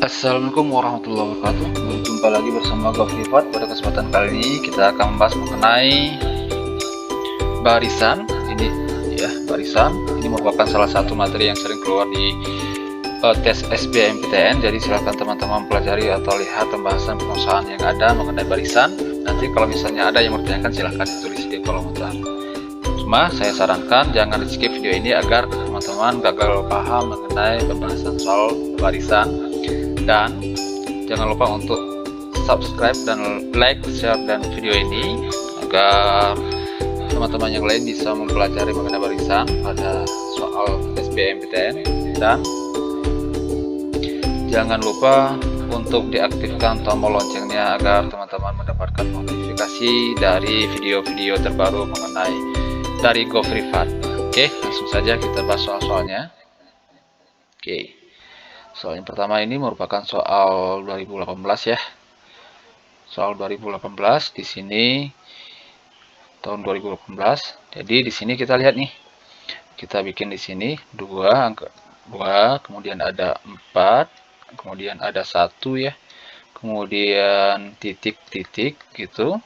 Assalamualaikum warahmatullahi wabarakatuh. Berjumpa lagi bersama Gofrivat. Pada kesempatan kali ini kita akan membahas mengenai barisan. Ini ya, barisan. Ini merupakan salah satu materi yang sering keluar di tes SBMPTN. Jadi silakan teman-teman pelajari atau lihat pembahasan perusahaan yang ada mengenai barisan. Nanti kalau misalnya ada yang bertanyakan silahkan ditulis di kolom komentar. Cuma saya sarankan jangan di skip video ini agar teman-teman gagal paham mengenai pembahasan soal barisan. Dan jangan lupa untuk subscribe dan like, share dan video ini agar teman-teman yang lain bisa mempelajari mengenai barisan pada soal SBMPTN. Dan jangan lupa untuk diaktifkan tombol loncengnya agar teman-teman mendapatkan notifikasi dari video-video terbaru mengenai dari Gofrivat. Oke, langsung saja kita bahas soal-soalnya. Oke. Soal yang pertama ini merupakan soal 2018 ya. Soal 2018 di sini tahun 2018. Jadi di sini kita lihat nih. Kita bikin di sini 2 angka 2, kemudian ada 4, kemudian ada 1 ya. Kemudian titik-titik gitu.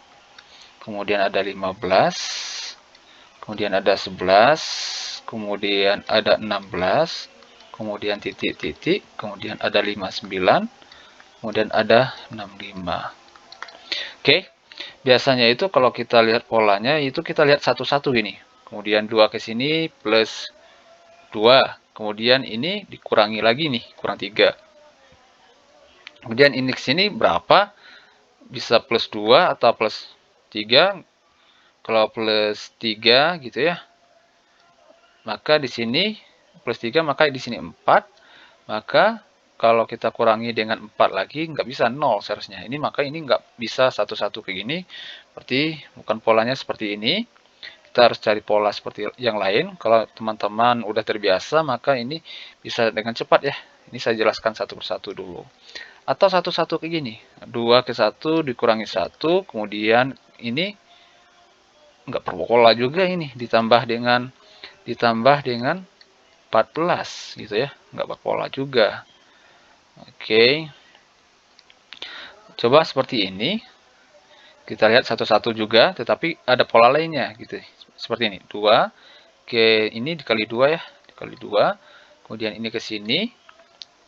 Kemudian ada 15. Kemudian ada 11, kemudian ada 16. Kemudian titik-titik, kemudian ada 59, kemudian ada 65. Oke, biasanya itu kalau kita lihat polanya itu kita lihat satu-satu gini. Kemudian 2 ke sini plus 2, kemudian ini dikurangi lagi nih, kurang 3. Kemudian ini ke sini berapa? Bisa plus 2 atau plus 3. Kalau plus 3 gitu ya. Maka di sini plus 3, maka di sini 4, maka kalau kita kurangi dengan 4 lagi, nggak bisa 0 seharusnya. Ini maka ini nggak bisa satu-satu kayak gini, berarti bukan polanya seperti ini. Kita harus cari pola seperti yang lain. Kalau teman-teman udah terbiasa, maka ini bisa dengan cepat ya. Ini saya jelaskan satu persatu dulu. Atau satu-satu kayak gini, 2 ke 1 dikurangi 1, kemudian ini nggak berpola juga ini, ditambah dengan 14 gitu ya, nggak berpola juga. Oke, coba seperti ini kita lihat satu-satu juga, tetapi ada pola lainnya gitu, seperti ini 2 ke ini dikali 2 ya, dikali 2, kemudian ini ke sini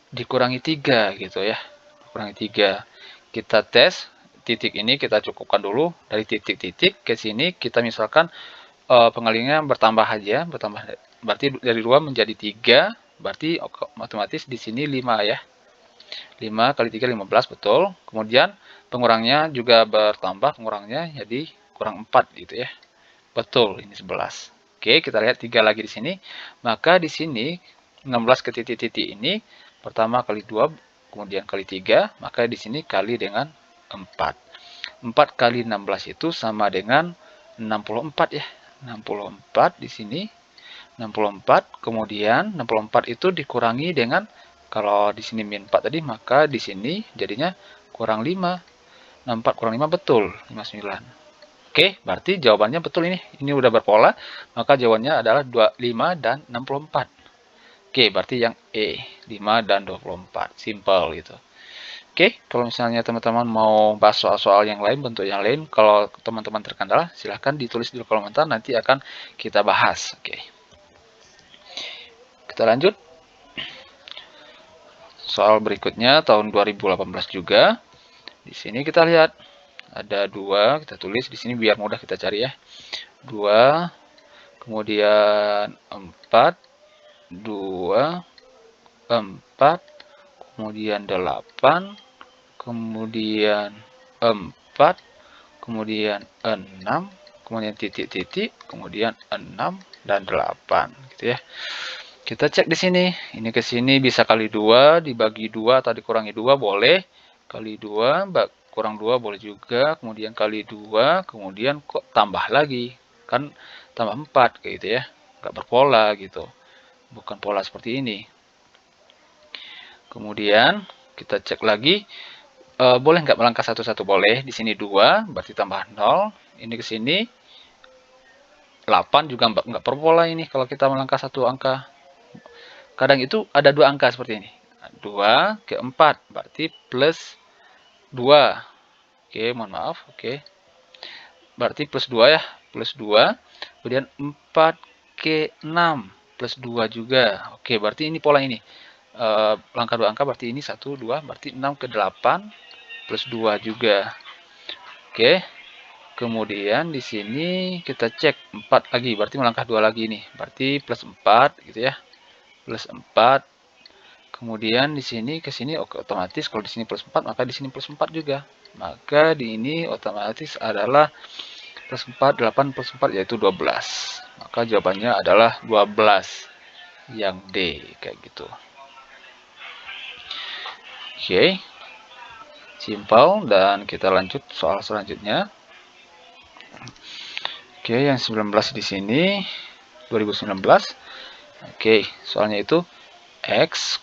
dikurangi 3 gitu ya, kurangi 3. Kita tes titik ini, kita cukupkan dulu dari titik-titik ke sini, kita misalkan pengalinya bertambah aja, berarti dari 2 menjadi 3, berarti otomatis di sini 5 ya. 5 kali 3 15, betul. Kemudian pengurangnya juga bertambah, pengurangnya jadi kurang 4 gitu ya. Betul, ini 11. Oke, kita lihat 3 lagi di sini. Maka di sini 16 ke titik-titik ini pertama kali 2, kemudian kali 3, maka di sini kali dengan 4. 4 kali 16 itu sama dengan 64 ya. 64 di sini 64, kemudian 64 itu dikurangi dengan, kalau di sini min 4 tadi, maka di sini jadinya kurang 5. 64 kurang 5 betul 59. Oke, berarti jawabannya betul ini. Ini udah berpola, maka jawabannya adalah 25 dan 64. Oke, berarti yang E, 5 dan 24. Simple gitu. Oke, kalau misalnya teman-teman mau bahas soal-soal yang lain, bentuk yang lain, kalau teman-teman terkendala, silahkan ditulis di kolom komentar, nanti akan kita bahas. Oke. Kita lanjut. Soal berikutnya tahun 2018 juga. Di sini kita lihat ada 2, kita tulis di sini biar mudah kita cari ya. 2, kemudian 4, 2, 4, kemudian 8, kemudian 4, kemudian 6, kemudian titik-titik, kemudian 6 dan 8 gitu ya. Kita cek di sini. Ini ke sini bisa kali 2, dibagi 2 atau dikurangi 2 boleh. Kali 2, kurang 2 boleh juga. Kemudian kali 2, kemudian kok tambah lagi. Kan tambah 4 kayak gitu ya. Nggak berpola gitu. Bukan pola seperti ini. Kemudian kita cek lagi. Boleh nggak melangkah satu-satu? Boleh. Di sini 2, berarti tambah 0. Ini ke sini 8 juga nggak berpola ini kalau kita melangkah satu angka. Kadang itu ada 2 angka seperti ini. 2 ke 4, berarti plus 2. Oke, mohon maaf. Oke. Berarti plus 2 ya, plus 2. Kemudian 4 ke 6, plus 2 juga. Oke, berarti ini pola ini. Langkah 2 angka berarti ini 1, 2, berarti 6 ke 8, plus 2 juga. Oke. Kemudian di sini kita cek 4 lagi, berarti melangkah 2 lagi nih. Berarti plus 4 gitu ya. Plus 4. Kemudian di sini ke sini otomatis kalau di sini plus 4, maka di sini plus 4 juga. Maka di ini otomatis adalah plus 4, 8 plus 4 yaitu 12. Maka jawabannya adalah 12 yang D, kayak gitu. Oke. Simpel, dan kita lanjut soal selanjutnya. Oke, yang 19 di sini 2019. Oke, soalnya itu X,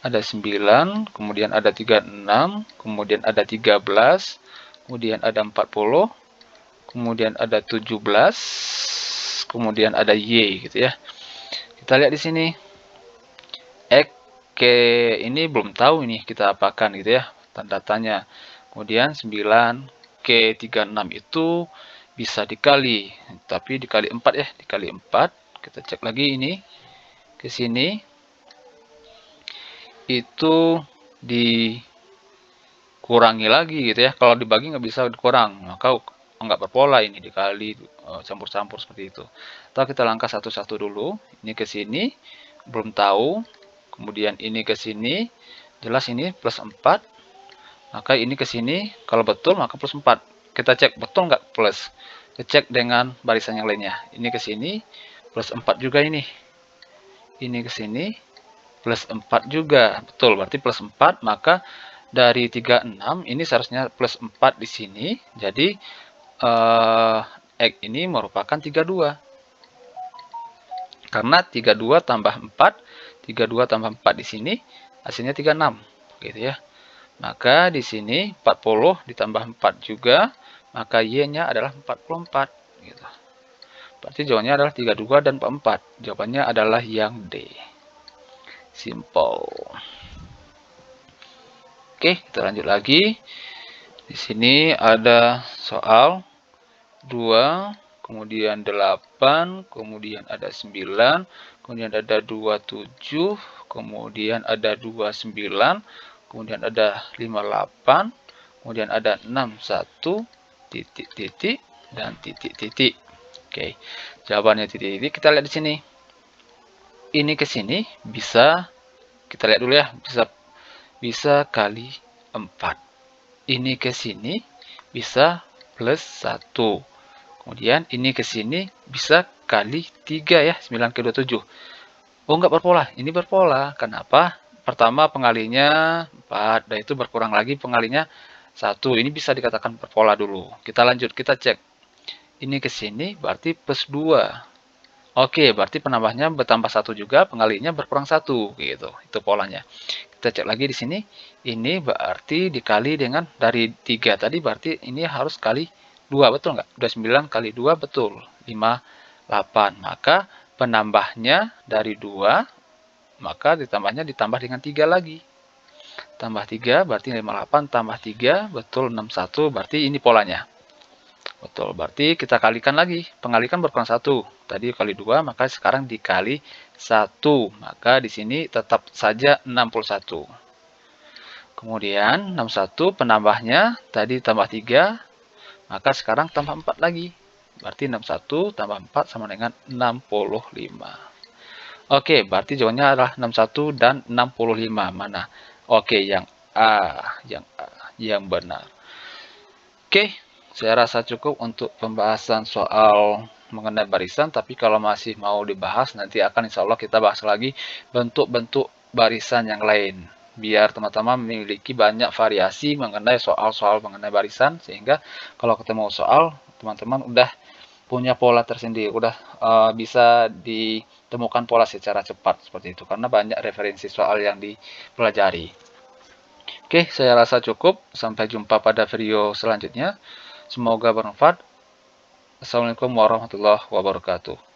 ada 9, kemudian ada 36, kemudian ada 13, kemudian ada 40, kemudian ada 17, kemudian ada Y gitu ya. Kita lihat di sini. X ke ini belum tahu ini kita apakan gitu ya, tanda tanya. Kemudian 9 ke 36 itu bisa dikali, tapi dikali 4 ya, dikali 4. Kita cek lagi ini ke sini itu dikurangi lagi gitu ya. Kalau dibagi nggak bisa dikurang, maka nggak berpola ini, dikali campur-campur seperti itu. Atau kita langkah satu-satu dulu. Ini ke sini belum tahu, kemudian ini ke sini jelas ini plus 4, maka ini ke sini kalau betul maka plus 4. Kita cek betul nggak plus, kita cek dengan barisan yang lainnya. Ini ke sini plus 4 juga, ini ke sini plus 4 juga, betul, berarti plus 4. Maka dari 36 ini seharusnya plus 4 di sini, jadi X ini merupakan 32. Karena 32 tambah 4, 32 tambah 4 di sini hasilnya 36, gitu ya. Maka di sini 40 ditambah 4 juga, maka Y-nya adalah 44, gitu. Berarti jawabannya adalah 32 dan 44. Jawabannya adalah yang D. Simple. Oke, kita lanjut lagi. Di sini ada soal 2, kemudian 8, kemudian ada 9, kemudian ada 27, kemudian ada 29, kemudian ada 58, kemudian ada 61, titik-titik, dan titik-titik. Oke, jawabannya titik-titik. Kita lihat di sini. Ini ke sini bisa, kita lihat dulu ya, bisa kali 4. Ini ke sini bisa plus 1. Kemudian ini ke sini bisa kali 3 ya, 9 ke 27. Oh, enggak berpola. Ini berpola. Kenapa? Pertama pengalinya 4, dan itu berkurang lagi pengalinya 1. Ini bisa dikatakan berpola dulu. Kita lanjut, kita cek. Ini ke sini berarti plus 2. Oke, berarti penambahnya bertambah 1 juga, pengalinya berkurang 1 gitu. Itu polanya. Kita cek lagi di sini. Ini berarti dikali dengan dari 3 tadi, berarti ini harus kali 2, betul nggak? 29 kali 2 betul, 58. Maka penambahnya dari 2, maka ditambahnya ditambah dengan 3 lagi. Tambah 3 berarti 58, tambah 3 betul 61, berarti ini polanya. Betul, berarti kita kalikan lagi. Pengalikan berkurang 1. Tadi kali 2, maka sekarang dikali 1. Maka di sini tetap saja 61. Kemudian 61 penambahnya tadi tambah 3, maka sekarang tambah 4 lagi. Berarti 61 tambah 4 sama dengan 65. Oke, berarti jawabannya adalah 61 dan 65. Mana? Oke, yang A, yang benar. Oke, saya rasa cukup untuk pembahasan soal mengenai barisan, tapi kalau masih mau dibahas, nanti akan insya Allah kita bahas lagi bentuk-bentuk barisan yang lain. Biar teman-teman memiliki banyak variasi mengenai soal-soal mengenai barisan, sehingga kalau ketemu soal, teman-teman udah punya pola tersendiri, udah bisa ditemukan pola secara cepat seperti itu, karena banyak referensi soal yang dipelajari. Oke, saya rasa cukup. Sampai jumpa pada video selanjutnya. Semoga bermanfaat. Assalamualaikum warahmatullahi wabarakatuh.